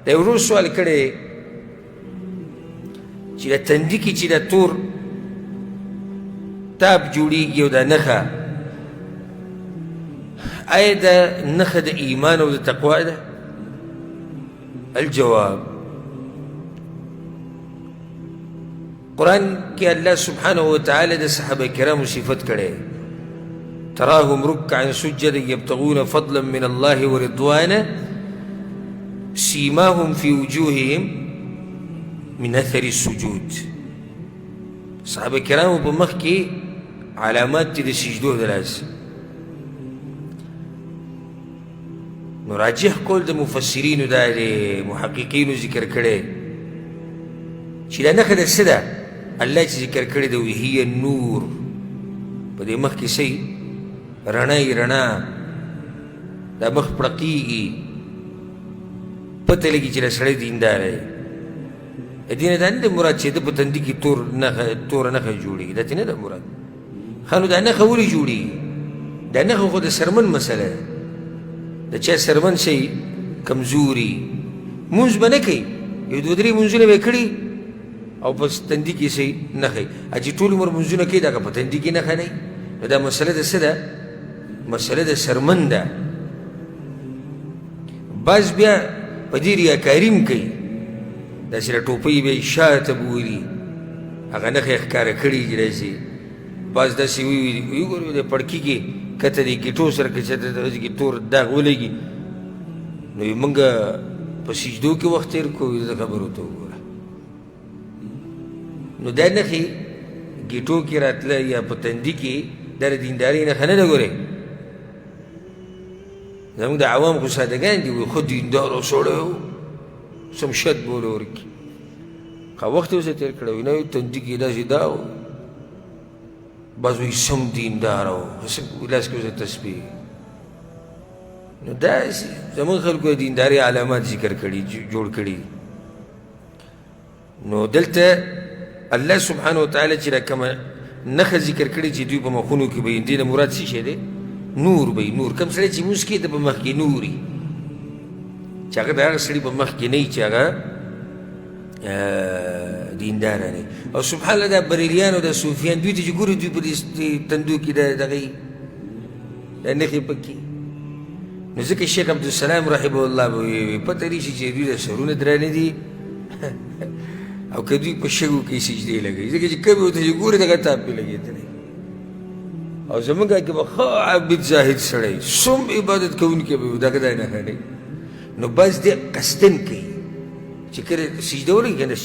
دا یو ورور سوال کړی چې د تندي کې چې د تور تاب جوړېږي او دا نښه آیا دا نښه د ایمان او د تقوا ده؟ الجواب قرآن کې الله سبحانه وتعالى د صحابه کرامو صفت کړی تراهم ركعا سجدا يبتغون فضلا من الله ورضوانا سيماهم في وجوههم من اثر السجود صحابه کرامو په مخ کې علامات دي د سجدو د لاس نو راجح قول د مفسرینو دا د محققینو ذکر کړی چې دا نښه د څه ده الله چې ذکر کړی ده هي النور په دې مخ کې څه رڼا یې رڼا دا مخ پړقېږي پته لګي چې دا سړی دیندار دی دې نه دا نه ده مراد چې ده په تندي کې توره نښه جوړېږي دا چې نه ده مراد ښه نو دا نښه ولې جوړېږي دا نښه خو د سرمن مسله ده د چا سرمن شي کمزوري مونځ به نه کوي یو دوه درې مونځونه به یې کړي او په تندي کې شي نښه چې ټول عمر مونځونه کوي دا که په تندي کې نښه نه نو دا مسله د څه ده مسله د سرمن ده بعض بیا په دې ریاکاري هم کوي داسې د ټوپۍ به یې شاته بولي هغه نښې یې ښکاره کړي چې داسې بعض داسې وي ګورو د پړکي کې کته د ګیټو سره که چېرته دغه کې تور داغ ولګي نو موږ په سجدو کې وخت تېر کوو د خبرو ته وګوره نو دا نښې ګیټو کې راتله یا په تندي کې دا د دیندارۍ نښه نه ده ګورې زموږ د عوام خو سادهګان دي وایي ښه دینداره سړی و سمشد بوله ورکړي ښه وخت یې اوسه تېر کړی وي نه تندي کې داسې دا و بعض وایي سم دینداره و لاس کې اوسه تسبیح نو دا زموږ خلکو د دیندارۍ علامات ذکر کړي جوړ کړي نو دلته الله سبحانه وتعالی چې را کومه نښه ذکر کړي چې دوی په مخونو کې به یې دې نه مراد څه شی دی نور به نور کوم سړی چې لمونځ کوي د په مخ کې نور وي چې هغه د هغه سړي په مخ کې نه وي چې هغه دینداره نه او سبحان الله دا بریلیان او دا صوفیان دوی ته چې ګوري دوی په دې تندو کې دغه دا نښې پکې نو ځکه شیخ عبدالسلام رحمه الله به وي پته راشي چې دوی د سرونه درانه دي او که دوی په شګو کې سجدې لګوي ځکه چې کبې ورته چې ګوري دغه تاپ پې لګېدلی او زمونږ کې به ښه عابد زاهد سړی سم عبادت کوونکی به وي دغه دا نښه نه نو بس دې قصدن کوي چې کله سجده ولګي که نه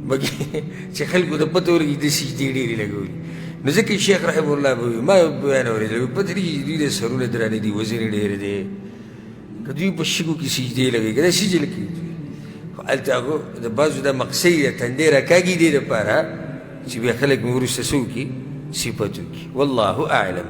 مږي چې خلکو ته پته ولګي د سجدې ډېرې لګولي نو ځکه شیخ رحمه الله به وي ما بیان اورېدلی پته لګي چې دوی د سرونه درانه دي وزن یې ډېر دی که دوی په شګو کې سجدې لګوي که دا سجل کوي خو هلته هغه د بعضو دا مقصد یې تندی راکاږي دې دپاره چې بیا خلک مې وروسته څه وکړي صفت وکړي والله اعلم